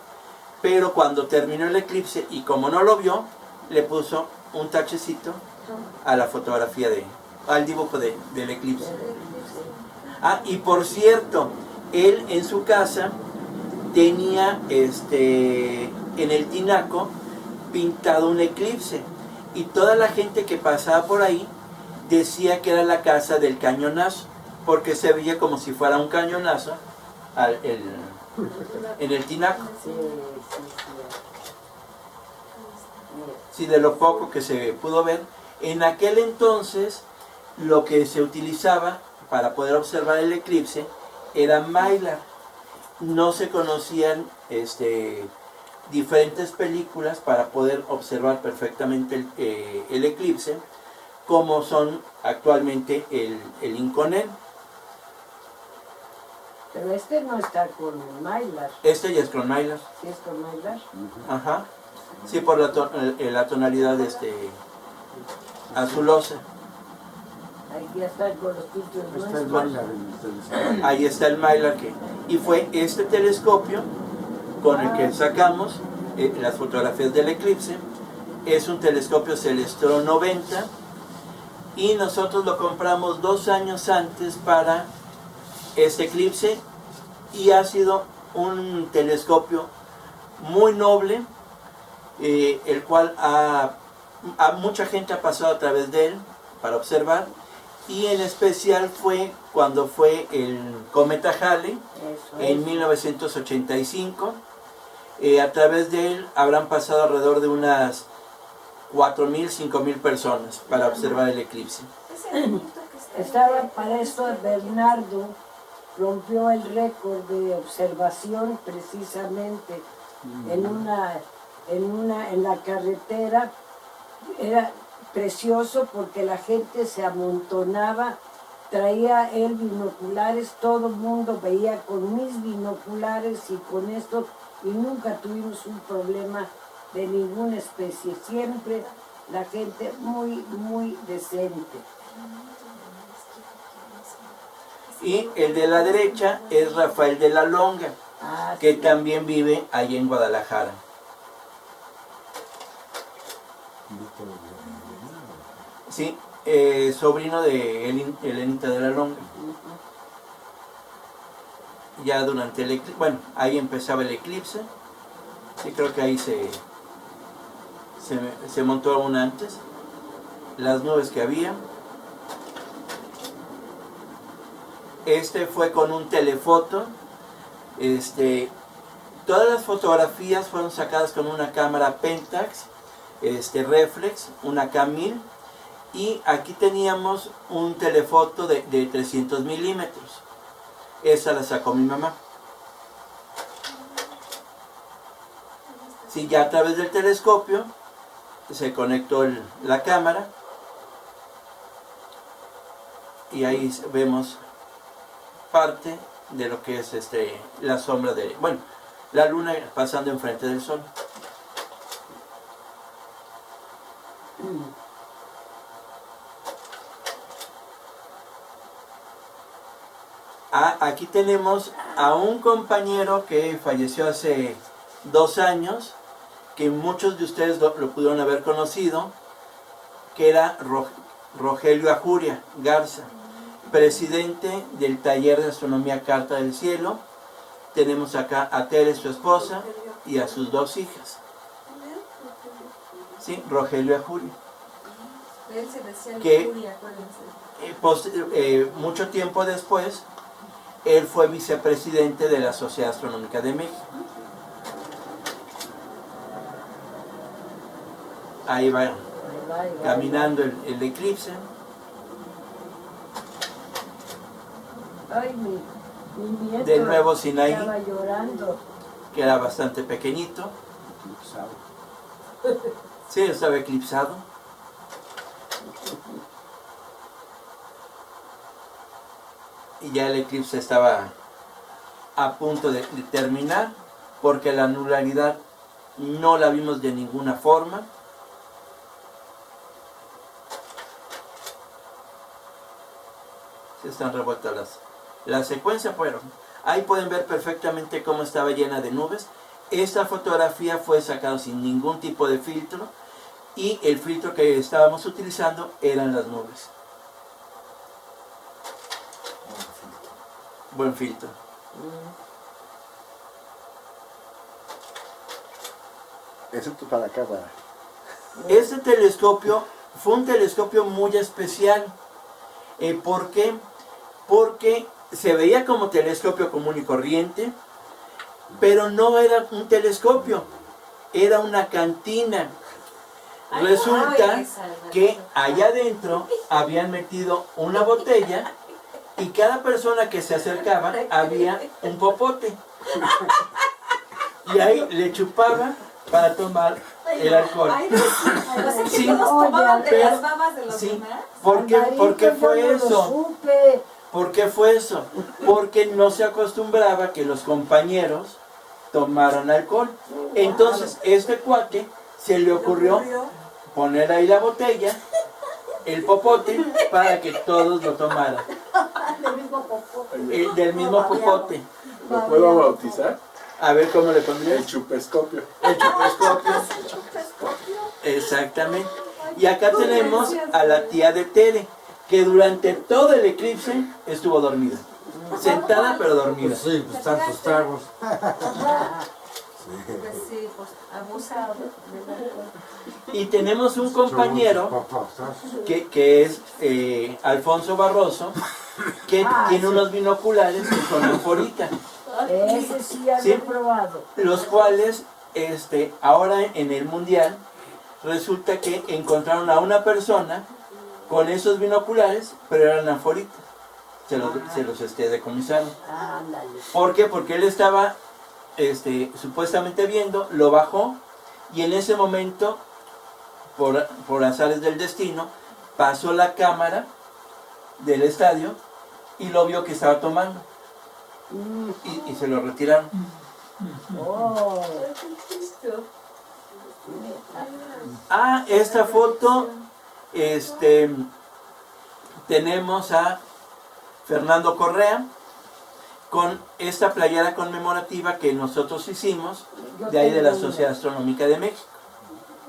[SPEAKER 1] pero cuando terminó el eclipse y como no lo vio, le puso un tachecito a la fotografía al dibujo del eclipse. Ah, y por cierto, él en su casa tenía en el tinaco pintado un eclipse y toda la gente que pasaba por ahí decía que era la casa del cañonazo porque se veía como si fuera un cañonazo en el tinaco.
[SPEAKER 2] Sí, sí,
[SPEAKER 1] Sí, de lo poco que se pudo ver. En aquel entonces lo que se utilizaba para poder observar el eclipse era Mylar. No se conocían diferentes películas para poder observar perfectamente el eclipse, como son actualmente el Inconel.
[SPEAKER 2] Pero este no está con Mylar.
[SPEAKER 1] Este ya es con Mylar.
[SPEAKER 2] ¿Sí es con Mylar?
[SPEAKER 1] Ajá. Sí, por la tonalidad azulosa.
[SPEAKER 2] Ahí ya están con los filtros
[SPEAKER 3] Está el
[SPEAKER 2] nuestros.
[SPEAKER 3] Mylar en el telescopio.
[SPEAKER 1] Ahí está el Mylar y fue este telescopio con el que sacamos las fotografías del eclipse. Es un telescopio Celestron 90 y nosotros lo compramos 2 años antes para este eclipse y ha sido un telescopio muy noble, el cual mucha gente ha pasado a través de él para observar, y en especial fue cuando fue el cometa Halley
[SPEAKER 2] Eso
[SPEAKER 1] en
[SPEAKER 2] es.
[SPEAKER 1] 1985. A través de él habrán pasado alrededor de unas 4.000, 5.000 personas para observar el eclipse.
[SPEAKER 4] Ese bonito que está
[SPEAKER 2] Estaba para eso Bernardo, rompió el récord de observación precisamente en la carretera. Era precioso porque la gente se amontonaba, traía él binoculares, todo el mundo veía con mis binoculares y con esto, y nunca tuvimos un problema de ninguna especie, siempre la gente muy, muy decente.
[SPEAKER 1] Y el de la derecha es Rafael de la Longa,
[SPEAKER 2] Ah,
[SPEAKER 1] que
[SPEAKER 2] sí.
[SPEAKER 1] también vive allí en Guadalajara. Sí, sobrino de Elenita de la Longa. Ya durante el eclipse, bueno, ahí empezaba el eclipse. Sí, creo que ahí se montó aún antes. Las nubes que había. Este fue con un telefoto. Todas las fotografías fueron sacadas con una cámara Pentax, reflex, una K1000, y aquí teníamos un telefoto de 300 milímetros. Esa la sacó mi mamá. Sí, ya a través del telescopio se conectó la cámara y ahí vemos parte de lo que es la sombra la luna pasando enfrente del sol. Aquí tenemos a un compañero que falleció hace 2 años, que muchos de ustedes lo pudieron haber conocido, que era Rogelio Ajuria Garza, presidente del taller de astronomía Carta del Cielo. Tenemos acá a Tere, su esposa, y a sus 2 hijas. Sí, Rogelio Ajuria.
[SPEAKER 4] Él se decía
[SPEAKER 1] Que-
[SPEAKER 4] Lujuria, acuérdense.
[SPEAKER 1] Mucho tiempo después, él fue vicepresidente de la Sociedad Astronómica de México. Ahí va
[SPEAKER 2] Ahí va, ahí va,
[SPEAKER 1] caminando el eclipse.
[SPEAKER 2] Ay, Mi nieto
[SPEAKER 1] del nuevo Sinaí,
[SPEAKER 2] estaba llorando.
[SPEAKER 1] que era bastante pequeñito. Sí, estaba eclipsado. Y ya el eclipse estaba a punto de terminar, porque la nulidad no la vimos de ninguna forma. Se están revueltas las secuencias, pero ahí pueden ver perfectamente cómo estaba llena de nubes. Esta fotografía fue sacada sin ningún tipo de filtro, y el filtro que estábamos utilizando eran las nubes. Buen filtro.
[SPEAKER 6] Excepto para acá, para.
[SPEAKER 1] Este telescopio fue un telescopio muy especial. ¿Por qué? Porque se veía como telescopio común y corriente, pero no era un telescopio, era una cantina. Resulta que allá adentro habían metido una botella, y cada persona que se acercaba había un popote. Y ahí le chupaba para tomar el alcohol.
[SPEAKER 4] Ay, no, o sea que
[SPEAKER 1] Sí,
[SPEAKER 4] todos tomaban de
[SPEAKER 1] pero-
[SPEAKER 4] las babas de los
[SPEAKER 1] sí.
[SPEAKER 4] demás.
[SPEAKER 1] ¿Por qué
[SPEAKER 2] Margarito,
[SPEAKER 1] fue
[SPEAKER 2] yo no lo
[SPEAKER 1] eso?
[SPEAKER 2] supe.
[SPEAKER 1] ¿Por qué fue eso? Porque no se acostumbraba que los compañeros tomaran alcohol. Entonces, este cuate se le ocurrió poner ahí la botella, el popote, para que todos lo tomaran.
[SPEAKER 2] Del mismo popote.
[SPEAKER 1] Del mismo popote.
[SPEAKER 6] ¿Lo puedo bautizar?
[SPEAKER 1] A ver cómo le pondría.
[SPEAKER 6] El chupescopio.
[SPEAKER 1] El chupescopio. Exactamente. Y acá tenemos a la tía de Tere, que durante todo el eclipse estuvo dormida. Sentada pero dormida.
[SPEAKER 3] Pues sí, pues tantos tragos.
[SPEAKER 4] Pues sí, pues abusado.
[SPEAKER 1] Y tenemos un compañero que es Alfonso Barroso, que tiene unos binoculares que son anforita,
[SPEAKER 2] Ese sí ya lo
[SPEAKER 1] Sí.
[SPEAKER 2] he probado.
[SPEAKER 1] los cuales ahora en el mundial resulta que encontraron a una persona con esos binoculares, pero eran anforitas. Se los decomisaron.
[SPEAKER 2] Ándale.
[SPEAKER 1] ¿Por qué? Porque él estaba supuestamente viendo, lo bajó, y en ese momento, por azares del destino, pasó la cámara del estadio y lo vio que estaba tomando, y se lo retiraron.
[SPEAKER 2] Oh,
[SPEAKER 1] Ah, esta foto, tenemos a Fernando Correa con esta playera conmemorativa que nosotros hicimos, de ahí de la Sociedad Astronómica de México,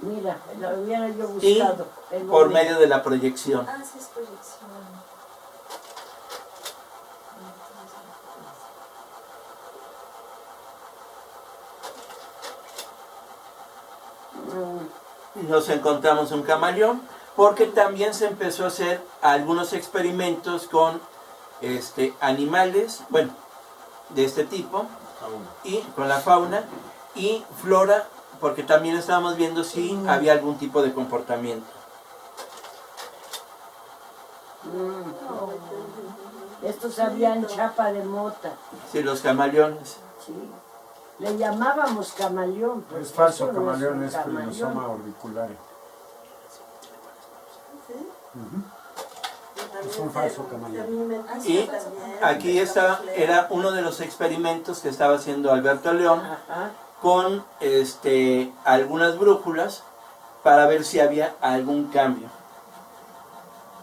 [SPEAKER 2] mira, lo hubiera yo
[SPEAKER 1] y
[SPEAKER 2] buscado. Tengo
[SPEAKER 1] por
[SPEAKER 2] una.
[SPEAKER 1] medio de la proyección.
[SPEAKER 4] Ah, sí, es proyección.
[SPEAKER 1] Nos encontramos un camaleón, porque también se empezó a hacer algunos experimentos con animales, bueno, de este tipo, y con la fauna y flora, porque también estábamos viendo si había algún tipo de comportamiento.
[SPEAKER 2] Estos habían chapa de mota.
[SPEAKER 1] Sí, los camaleones.
[SPEAKER 2] Sí. Le llamábamos camaleón. pero
[SPEAKER 3] Es falso,
[SPEAKER 2] eso no
[SPEAKER 3] camaleón,
[SPEAKER 2] un
[SPEAKER 3] es
[SPEAKER 2] camaleón.
[SPEAKER 3] Prinosoma auricularis. Es un falso camaleón.
[SPEAKER 1] Y aquí era uno de los experimentos que estaba haciendo Alberto León
[SPEAKER 2] Ajá.
[SPEAKER 1] con algunas brújulas para ver si había algún cambio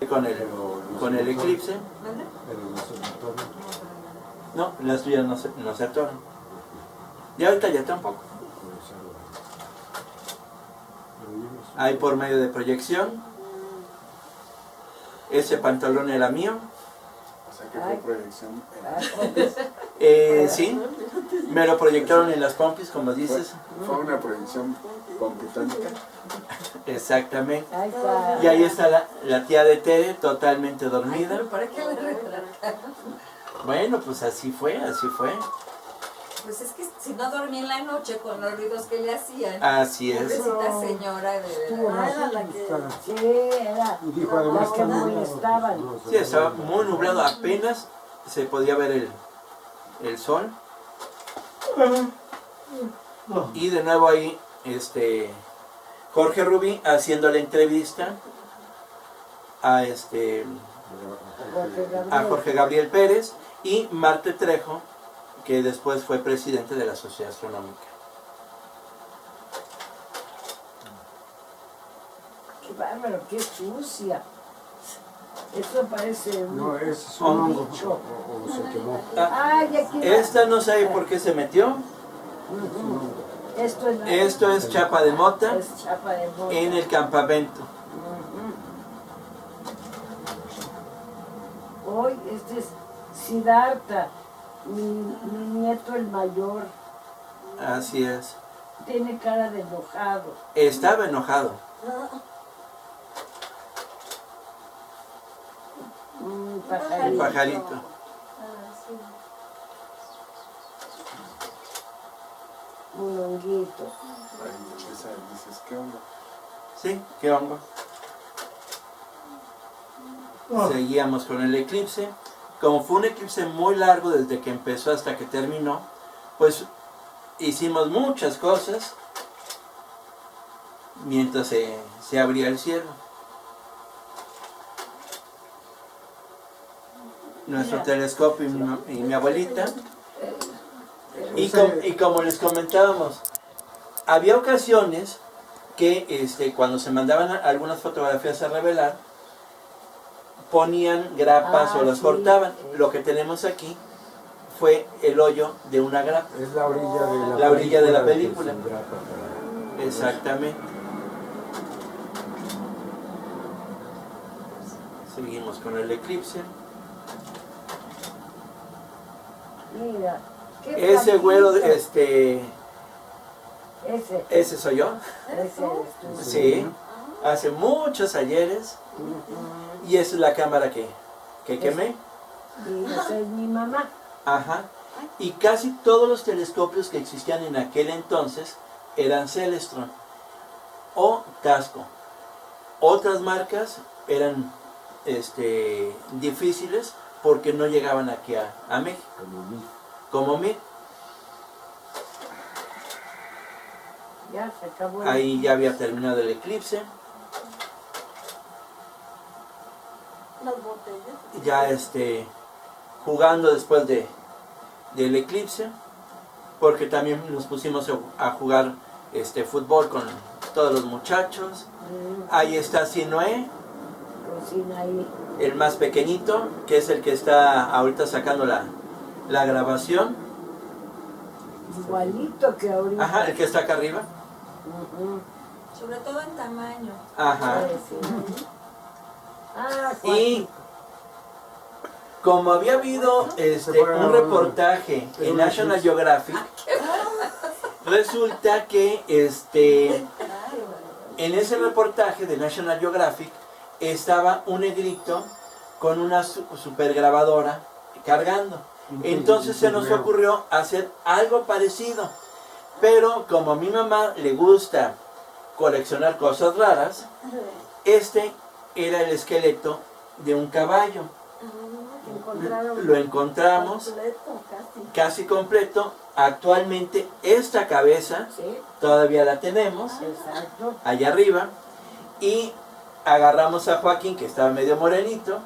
[SPEAKER 1] con el eclipse.
[SPEAKER 3] Pero no se retorna.
[SPEAKER 1] No, las tuyas no se atoran. Y ahorita ya tampoco. Ahí por medio de proyección. Ese pantalón era mío.
[SPEAKER 6] O sea que fue proyección.
[SPEAKER 1] Sí, me lo proyectaron en las pompis, como dices.
[SPEAKER 6] Fue una proyección computánica.
[SPEAKER 1] Exactamente.
[SPEAKER 2] Ahí está.
[SPEAKER 1] Y ahí está la tía de Tere, totalmente dormida.
[SPEAKER 4] Pero ¿para qué le retrataron?
[SPEAKER 1] Bueno, pues así fue, así fue.
[SPEAKER 4] Pues es que si no dormía en la noche con los ruidos que le hacían.
[SPEAKER 1] Así es.
[SPEAKER 4] Pobrecita señora
[SPEAKER 2] Estuvo
[SPEAKER 4] de
[SPEAKER 2] más- Sí, era.
[SPEAKER 3] Y dijo además
[SPEAKER 2] Las que
[SPEAKER 3] está nublado.
[SPEAKER 2] molestaban.
[SPEAKER 3] No,
[SPEAKER 1] Sí, estaba muy nublado, apenas se podía ver el sol. Y de nuevo ahí, Jorge Rubí haciendo la entrevista a a Jorge Gabriel Pérez y Marte Trejo, que después fue presidente de la Sociedad Astronómica.
[SPEAKER 2] Qué bárbaro, qué sucia. Eso parece un,
[SPEAKER 3] No, es
[SPEAKER 2] un
[SPEAKER 3] un hongo.
[SPEAKER 2] bicho.
[SPEAKER 3] O se quemó.
[SPEAKER 2] Ay, aquí va.
[SPEAKER 1] Esta no sabe por qué se metió.
[SPEAKER 2] Esto es,
[SPEAKER 1] Esto es chapa de mota
[SPEAKER 2] es chapa de mota.
[SPEAKER 1] en el campamento.
[SPEAKER 2] Hoy este es Siddhartha, mi nieto el mayor.
[SPEAKER 1] Así es.
[SPEAKER 2] Tiene cara de enojado.
[SPEAKER 1] Estaba enojado.
[SPEAKER 2] Un
[SPEAKER 1] El
[SPEAKER 2] pajarito.
[SPEAKER 1] pajarito.
[SPEAKER 2] Un honguito.
[SPEAKER 6] Ahí empieza, dices, ¿qué onda?
[SPEAKER 1] Sí, qué hongo. Seguíamos con el eclipse. Como fue un eclipse muy largo desde que empezó hasta que terminó, pues hicimos muchas cosas mientras se abría el cielo. Nuestro
[SPEAKER 2] Mira.
[SPEAKER 1] telescopio y mi abuelita. Y como les comentábamos, había ocasiones que cuando se mandaban algunas fotografías a revelar, ponían grapas o las
[SPEAKER 2] sí.
[SPEAKER 1] cortaban. Lo que tenemos aquí fue el hoyo de una grapa.
[SPEAKER 3] Es la orilla de la
[SPEAKER 1] La orilla de la
[SPEAKER 3] que
[SPEAKER 1] película.
[SPEAKER 3] se engrapa para-
[SPEAKER 1] Exactamente. Seguimos con el eclipse.
[SPEAKER 2] Mira. qué
[SPEAKER 1] Ese güero,
[SPEAKER 2] flaquito.
[SPEAKER 1] ese
[SPEAKER 2] Ese
[SPEAKER 1] soy yo.
[SPEAKER 2] eres tú.
[SPEAKER 1] Sí. Hace muchos ayeres. Y esa es la cámara que quemé.
[SPEAKER 2] Y esa es mi mamá.
[SPEAKER 1] Ajá. Y casi todos los telescopios que existían en aquel entonces eran Celestron o Casco. Otras marcas eran difíciles porque no llegaban aquí a México,
[SPEAKER 3] como mí.
[SPEAKER 1] como mí.
[SPEAKER 2] Ya se acabó.
[SPEAKER 1] Ahí ya había terminado el eclipse.
[SPEAKER 4] Las botellas.
[SPEAKER 1] Ya jugando después del eclipse, porque también nos pusimos a jugar fútbol con todos los muchachos. Ahí está Sinoé,
[SPEAKER 2] Cocina ahí.
[SPEAKER 1] el más pequeñito, que es el que está ahorita sacando la grabación.
[SPEAKER 2] Igualito que ahorita.
[SPEAKER 1] Ajá, el que está acá arriba.
[SPEAKER 2] Ujú.
[SPEAKER 4] Sobre todo en tamaño.
[SPEAKER 1] Ajá.
[SPEAKER 2] Sí. Ah,
[SPEAKER 1] Y como había habido un reportaje en National Geographic, resulta que en ese reportaje de National Geographic estaba un negrito con una supergrabadora cargando. Entonces se nos ocurrió hacer algo parecido. Pero como a mi mamá le gusta coleccionar cosas raras, era el esqueleto de un caballo.
[SPEAKER 2] encontraron
[SPEAKER 1] Lo encontramos
[SPEAKER 4] Completo, casi.
[SPEAKER 1] casi completo. Actualmente esta cabeza
[SPEAKER 2] Sí,
[SPEAKER 1] todavía la tenemos
[SPEAKER 2] exacto.
[SPEAKER 1] allá arriba. Y agarramos a Joaquín, que estaba medio morenito.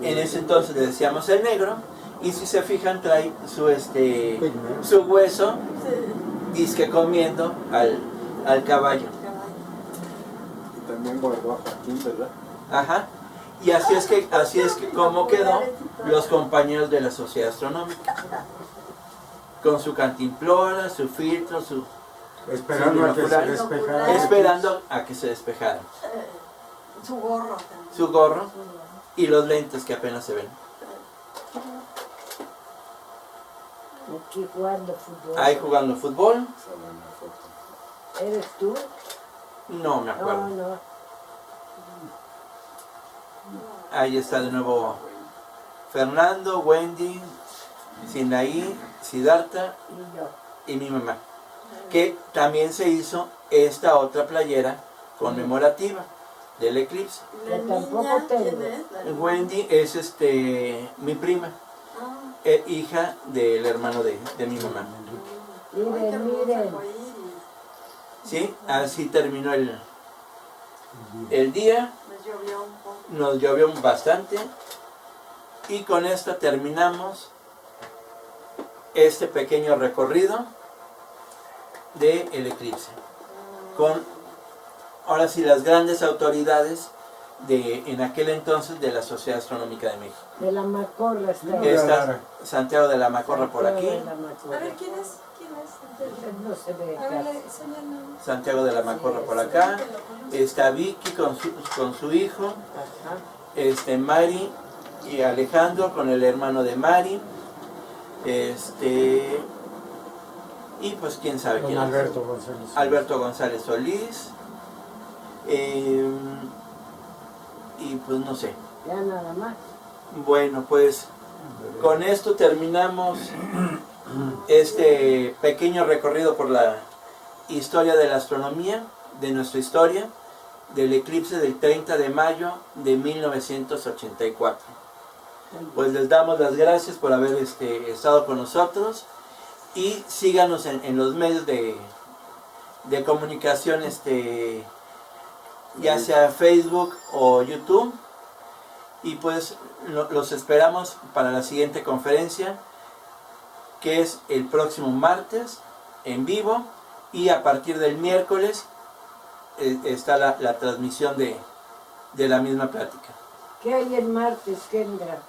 [SPEAKER 1] En ese entonces le decíamos el negro. Y si se fijan, trae su hueso, disque comiendo al caballo.
[SPEAKER 6] Y también guardó a Joaquín, ¿verdad?
[SPEAKER 1] Ajá. Y así es que como quedó los compañeros de la Sociedad Astronómica. Con su cantimplora, su filtro,
[SPEAKER 3] Esperando a que se
[SPEAKER 1] binocular.
[SPEAKER 3] despejara.
[SPEAKER 1] Esperando a que se despejaran.
[SPEAKER 4] Su gorro también.
[SPEAKER 1] Su gorro y los lentes que apenas se ven.
[SPEAKER 2] Aquí jugando fútbol.
[SPEAKER 1] Ahí jugando fútbol.
[SPEAKER 6] Esa buena foto.
[SPEAKER 2] ¿Eres tú?
[SPEAKER 1] No me acuerdo.
[SPEAKER 2] No, no.
[SPEAKER 1] Ahí está de nuevo Fernando, Wendy, Sinaí, Siddhartha
[SPEAKER 2] Y yo.
[SPEAKER 1] y mi mamá. Que también se hizo esta otra playera conmemorativa del eclipse.
[SPEAKER 2] Que tampoco tengo.
[SPEAKER 1] Wendy es mi prima.
[SPEAKER 4] Ah,
[SPEAKER 1] hija del hermano de mi mamá.
[SPEAKER 2] Miren, miren.
[SPEAKER 1] ¿Sí? Así terminó el día. Nos llovió bastante. Y con esto terminamos este pequeño recorrido del eclipse. Con, ahora sí, las grandes autoridades en aquel entonces de la Sociedad Astronómica de México.
[SPEAKER 2] De la Macorra está.
[SPEAKER 1] Está Santiago de la Macorra por aquí.
[SPEAKER 2] De la Macorra.
[SPEAKER 4] A ver, ¿quién es? ¿Quién es?
[SPEAKER 2] No se ve
[SPEAKER 4] A ver,
[SPEAKER 2] casi.
[SPEAKER 4] enséñanos.
[SPEAKER 1] Santiago de la Macorra por acá. Está Vicky con su hijo.
[SPEAKER 2] Ajá.
[SPEAKER 1] Mari y Alejandro con el hermano de Mari. Y pues quién sabe
[SPEAKER 3] Don
[SPEAKER 1] quién
[SPEAKER 3] Alberto
[SPEAKER 1] es.
[SPEAKER 3] González.
[SPEAKER 1] Alberto González Solís. Y pues no sé.
[SPEAKER 2] Ya nada más.
[SPEAKER 1] Bueno, pues con esto terminamos este pequeño recorrido por la historia de la astronomía, de nuestra historia, del eclipse del 30 de mayo de 1984. Pues les damos las gracias por haber estado con nosotros y síganos en los medios de comunicación, ya sea Facebook o YouTube. Y pues los esperamos para la siguiente conferencia, que es el próximo martes en vivo, y a partir del miércoles está la transmisión de la misma plática.
[SPEAKER 2] ¿Qué hay el martes, Kendra?